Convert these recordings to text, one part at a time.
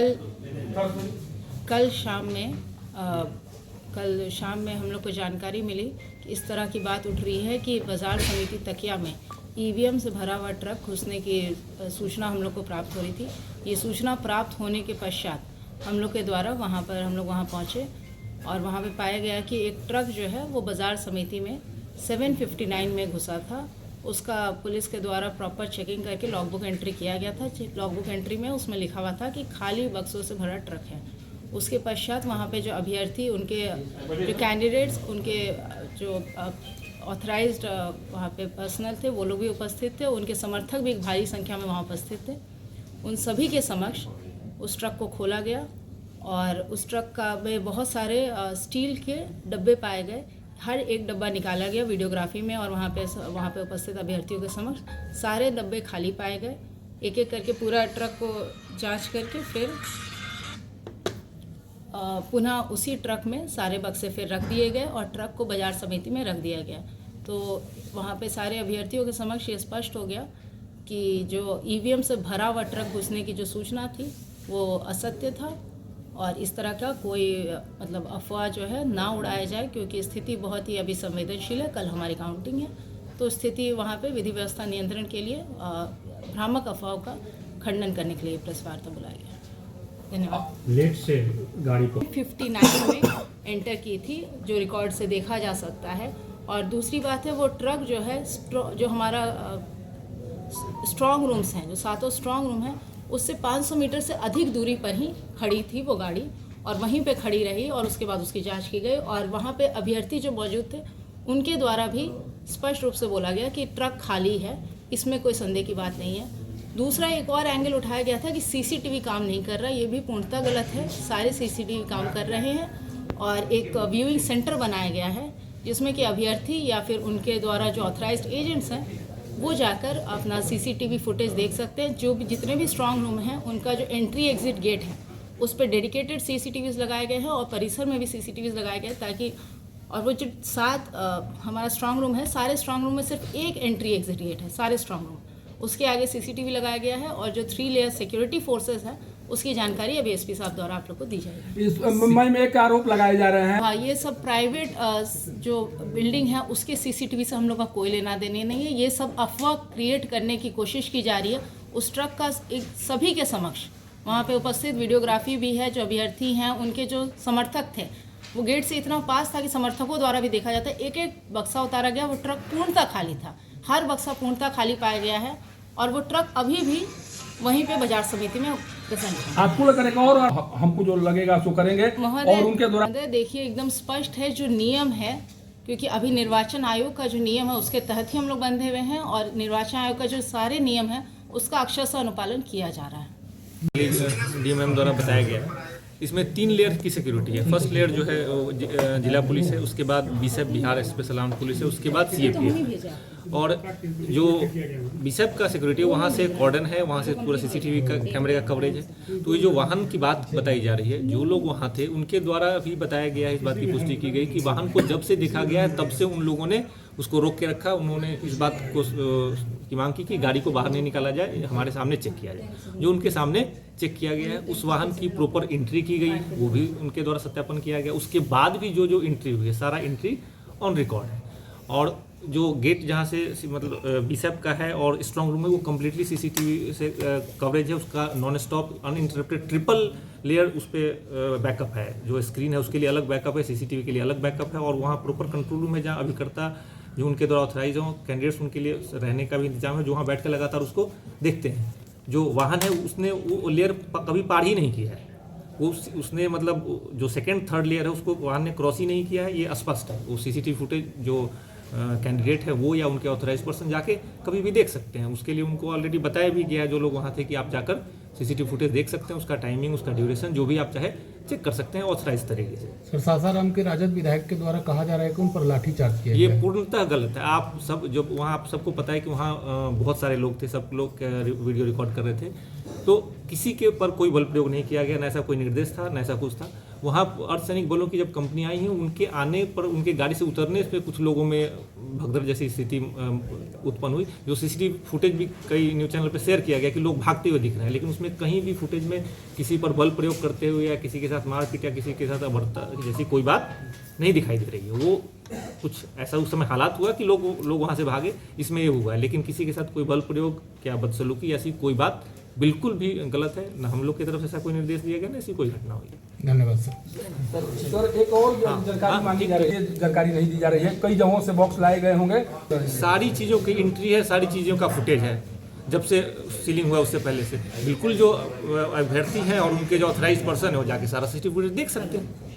कल शाम में हम लोग को जानकारी मिली कि इस तरह की बात उठ रही है कि बाज़ार समिति तकिया में ईवीएम से भरा हुआ ट्रक घुसने की सूचना हम लोग को प्राप्त हो रही थी। ये सूचना प्राप्त होने के पश्चात हम लोग के द्वारा हम लोग वहाँ पहुँचे और वहाँ पे पाया गया कि एक ट्रक जो है वो बाज़ार समिति में 759 में घुसा था। उसका पुलिस के द्वारा प्रॉपर चेकिंग करके लॉगबुक एंट्री किया गया था। लॉगबुक एंट्री में उसमें लिखा हुआ था कि खाली बक्सों से भरा ट्रक है। उसके पश्चात वहाँ पे जो अभ्यर्थी, उनके जो कैंडिडेट्स, उनके जो ऑथराइज्ड वहाँ पे पर्सनल थे, वो लोग भी उपस्थित थे। उनके समर्थक भी एक भारी संख्या में वहाँ उपस्थित थे। उन सभी के समक्ष उस ट्रक को खोला गया और उस ट्रक का में बहुत सारे स्टील के डब्बे पाए गए। हर एक डब्बा निकाला गया वीडियोग्राफी में और वहाँ पे उपस्थित अभ्यर्थियों के समक्ष सारे डब्बे खाली पाए गए। एक एक करके पूरा ट्रक को जांच करके फिर पुनः उसी ट्रक में सारे बक्से फिर रख दिए गए और ट्रक को बाजार समिति में रख दिया गया। तो वहाँ पे सारे अभ्यर्थियों के समक्ष ये स्पष्ट हो गया कि जो ईवीएम से भरा हुआ ट्रक घुसने की जो सूचना थी वो असत्य था और इस तरह का कोई अफवाह जो है ना उड़ाया जाए, क्योंकि स्थिति बहुत ही अभी संवेदनशील है। कल हमारी काउंटिंग है, तो स्थिति वहाँ पे विधि व्यवस्था नियंत्रण के लिए भ्रामक अफवाहों का खंडन करने के लिए प्रेस वार्ता बुलाया गया। धन्यवाद। लेट से गाड़ी को 59 में एंटर की थी, जो रिकॉर्ड से देखा जा सकता है। और दूसरी बात है, वो ट्रक जो है जो हमारा स्ट्रॉन्ग रूम्स हैं, जो 7 स्ट्रॉन्ग रूम हैं, उससे 500 मीटर से अधिक दूरी पर ही खड़ी थी वो गाड़ी और वहीं पे खड़ी रही और उसके बाद उसकी जांच की गई। और वहाँ पे अभ्यर्थी जो मौजूद थे उनके द्वारा भी स्पष्ट रूप से बोला गया कि ट्रक खाली है, इसमें कोई संदेह की बात नहीं है। दूसरा एक और एंगल उठाया गया था कि सीसीटीवी काम नहीं कर रहा, ये भी पूर्णतः गलत है। सारे सीसीटीवी काम कर रहे हैं और एक व्यूइंग सेंटर बनाया गया है जिसमें कि अभ्यर्थी या फिर उनके द्वारा जो ऑथराइज्ड एजेंट्स हैं वो जाकर अपना सीसीटीवी फुटेज देख सकते हैं। जो भी जितने भी स्ट्रॉन्ग रूम हैं उनका जो एंट्री एग्जिट गेट है उस पर डेडिकेटेड सीसीटीवीज लगाए गए हैं और परिसर में भी सीसीटीवीज लगाए गए ताकि, और वो जो 7 हमारा स्ट्रॉन्ग रूम है, सारे स्ट्रॉन्ग रूम में सिर्फ एक एंट्री एग्जिट गेट है, सारे स्ट्रॉन्ग रूम, उसके आगे सीसीटीवी लगाया गया है। और जो 3 लेयर सिक्योरिटी फोर्सेस है उसकी जानकारी अभी एसपी साहब द्वारा आप लोग को दी जाएगी। इस मुंबई में एक आरोप लगाए जा रहे हैं। हाँ, ये सब प्राइवेट जो बिल्डिंग है उसके सीसीटीवी से हम लोग का कोई लेना देने नहीं है। ये सब अफवाह क्रिएट करने की कोशिश की जा रही है। उस ट्रक का एक सभी के समक्ष वहाँ पे उपस्थित वीडियोग्राफी भी है। जो अभ्यर्थी हैं उनके जो समर्थक थे वो गेट से इतना पास था कि समर्थकों द्वारा भी देखा जाता है। एक एक बक्सा उतारा गया, वो ट्रक पूर्णतः खाली था, हर बक्सा पूर्णतः खाली पाया गया है और वो ट्रक अभी भी वहीं पे बाजार समिति में प्रेजेंट है। आपको लगेगा और हमको जो लगेगा सो करेंगे और उनके द्वारा देखिए एकदम स्पष्ट है जो नियम है, क्योंकि अभी निर्वाचन आयोग का जो नियम है उसके तहत ही हम लोग बंधे हुए हैं और निर्वाचन आयोग का जो सारे नियम है उसका अक्षरशः अनुपालन किया जा रहा है। डीएमएम द्वारा बताया गया इसमें 3 लेयर की सिक्योरिटी है। फर्स्ट लेयर जो है जिला पुलिस है, उसके बाद बीसेप बिहार स्पेशल आर्म पुलिस है, उसके बाद सीएपी है और जो बीसेप का सिक्योरिटी है वहाँ से कॉर्डन है, वहाँ से पूरा सीसीटीवी का कैमरे का कवरेज है। तो ये जो वाहन की बात बताई जा रही है, जो लोग वहाँ थे उनके द्वारा भी बताया गया है, इस बात की पुष्टि की गई कि वाहन को जब से देखा गया है तब से उन लोगों ने उसको रोक के रखा। उन्होंने इस बात को की मांग की कि गाड़ी को बाहर नहीं निकाला जाए, हमारे सामने चेक किया जाए। जो उनके सामने चेक किया गया है, उस वाहन की प्रॉपर एंट्री की गई, वो भी उनके द्वारा सत्यापन किया गया। उसके बाद भी जो एंट्री हुई है, सारा एंट्री ऑन रिकॉर्ड है। और जो गेट जहाँ से बीसेप का है और स्ट्रॉन्ग रूम है वो कम्प्लीटली सीसीटीवी से कवरेज है, उसका non stop uninterrupted triple layer उस पर बैकअप है। जो स्क्रीन है उसके लिए अलग बैकअप है, सीसीटीवी के लिए अलग बैकअप है और वहाँ प्रॉपर कंट्रोल रूम है जहाँ अभिकर्ता जो उनके द्वारा ऑथराइज हो, कैंडिडेट्स उनके लिए रहने का भी इंतजाम है, जो वहाँ बैठ कर लगातार उसको देखते हैं। जो वाहन है उसने वो लेयर कभी पार ही नहीं किया है, वो उसने जो सेकेंड थर्ड लेयर है उसको वाहन ने क्रॉस ही नहीं किया है, ये स्पष्ट है। वो सीसीटीवी फुटेज जो कैंडिडेट है वो या उनके ऑथराइज पर्सन जाके कभी भी देख सकते हैं। उसके लिए उनको ऑलरेडी बताया भी गया है जो लोग वहाँ थे कि आप जाकर सीसीटीवी फुटेज देख सकते हैं, उसका टाइमिंग, उसका ड्यूरेशन जो भी आप चाहे चेक कर सकते हैं ऑथराइज तरीके से। सर, सासाराम के राजद विधायक के द्वारा कहा जा रहा है कि उन पर लाठीचार्ज किया, ये पूर्णतः गलत है। आप सब जब वहाँ आप सबको पता है कि वहाँ बहुत सारे लोग थे, सब लोग वीडियो रिकॉर्ड कर रहे थे। तो किसी के ऊपर कोई बल प्रयोग नहीं किया गया, न ऐसा कोई निर्देश था, न ऐसा कुछ था। वहाँ अर्धसैनिक बलों की जब कंपनी आई है, उनके आने पर उनके गाड़ी से उतरने पे कुछ लोगों में भगदड़ जैसी स्थिति उत्पन्न हुई, जो सीसीटीवी फुटेज भी कई न्यूज़ चैनल पे शेयर किया गया कि लोग भागते हुए दिख रहे हैं, लेकिन उसमें कहीं भी फुटेज में किसी पर बल प्रयोग करते हुए या किसी के साथ मारपीट या किसी के साथ अभद्रता जैसी कोई बात नहीं दिखाई दे रही है। वो कुछ ऐसा उस समय हालात हुआ कि लोग वहाँ से भागे, इसमें ये हुआ है, लेकिन किसी के साथ कोई बल प्रयोग या बदसलूकी ऐसी कोई बात बिल्कुल भी गलत है, न हम लोग की तरफ से ऐसा कोई निर्देश दिया गया, न ऐसी कोई घटना हुई है। धन्यवाद सर। सर एक और जानकारी मांगी जा रही है, जानकारी नहीं दी जा रही है, कई जगहों से बॉक्स लाए गए होंगे। सारी चीज़ों की एंट्री है, सारी चीज़ों का फुटेज है, जब से सीलिंग हुआ उससे पहले से। बिल्कुल जो अभ्यर्थी हैं और उनके जो ऑथराइज पर्सन है वो जाके सारा सीसीटीवी फुटेज देख सकते हैं,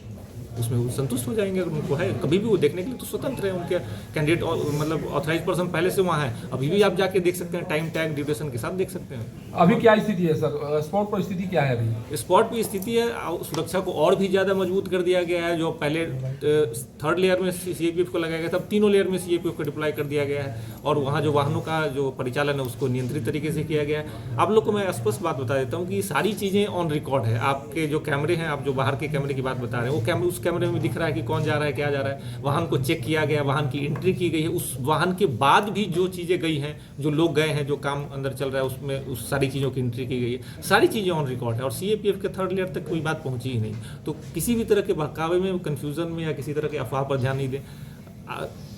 उसमें वो संतुष्ट हो जाएंगे। अगर उनको है कभी भी वो देखने के लिए तो स्वतंत्र है, उनके कैंडिडेट मतलब ऑथराइज पर्सन पहले से वहाँ है, अभी भी आप जाके देख सकते हैं, टाइम टैग ड्यूरेशन के साथ देख सकते हैं। अभी क्या स्थिति है सर, स्पॉट पर स्थिति क्या है अभी? स्पॉट की स्थिति है, सुरक्षा को और भी ज़्यादा मजबूत कर दिया गया है। जो पहले 3rd लेयर में सीएपीएफ को लगाया गया था, अब तीनों लेयर में सीएपीएफ को डिप्लॉय कर दिया गया है, और वहाँ जो वाहनों का जो परिचालन है उसको नियंत्रित तरीके से किया गया है। आप लोग को मैं स्पष्ट बात बता देता हूँ कि सारी चीज़ें ऑन रिकॉर्ड है। आपके जो कैमरे हैं, आप जो बाहर के कैमरे की बात बता रहे हैं, वो कैमरे, उस कैमरे में दिख रहा है कि कौन जा रहा है, क्या जा रहा है। वाहन को चेक किया गया, वाहन की एंट्री की गई है, उस वाहन के बाद भी जो चीज़ें गई हैं, जो लोग गए हैं, जो काम अंदर चल रहा है, उसमें उस सारी चीज़ों की एंट्री की गई है। सारी चीज़ें ऑन रिकॉर्ड है और सीएपीएफ के 3rd लेयर तक कोई बात पहुंची ही नहीं। तो किसी भी तरह के बहकावे में, कन्फ्यूजन में या किसी तरह के अफवाह पर ध्यान नहीं दें।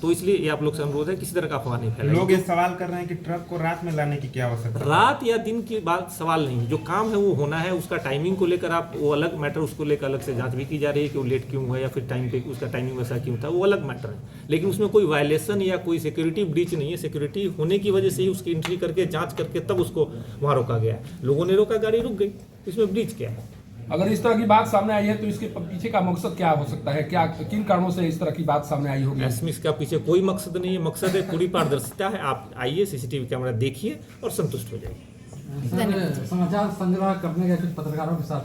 तो इसलिए ये आप लोग से अनुरोध है, किसी तरह का अफवाह नहीं फैलाएं। लोग ये सवाल कर रहे हैं कि ट्रक को रात में लाने की क्या आवश्यकता है? रात या दिन की बात सवाल नहीं, जो काम है वो होना है। उसका टाइमिंग को लेकर आप वो अलग मैटर, उसको लेकर अलग से जांच भी की जा रही है कि वो लेट क्यों हुआ या फिर टाइम पे उसका टाइमिंग वैसा क्यों था, वो अलग मैटर है। लेकिन उसमें कोई वायलेशन या कोई सिक्योरिटी ब्रीच नहीं है। सिक्योरिटी होने की वजह से ही उसकी एंट्री करके जाँच करके तब उसको वहाँ रोका गया। लोगों ने रोका, गाड़ी रुक गई, इसमें ब्रीच क्या है? अगर इस तरह की बात सामने आई है तो इसके पीछे का मकसद क्या हो सकता है? क्या किन कारणों से इस तरह की बात सामने आई होगी? इसका पीछे कोई मकसद नहीं है। मकसद है पूरी पारदर्शिता है। आप आइए, सीसीटीवी कैमरा देखिए और संतुष्ट हो जाइए। समाचार संग्रह करने गए कुछ पत्रकारों के साथ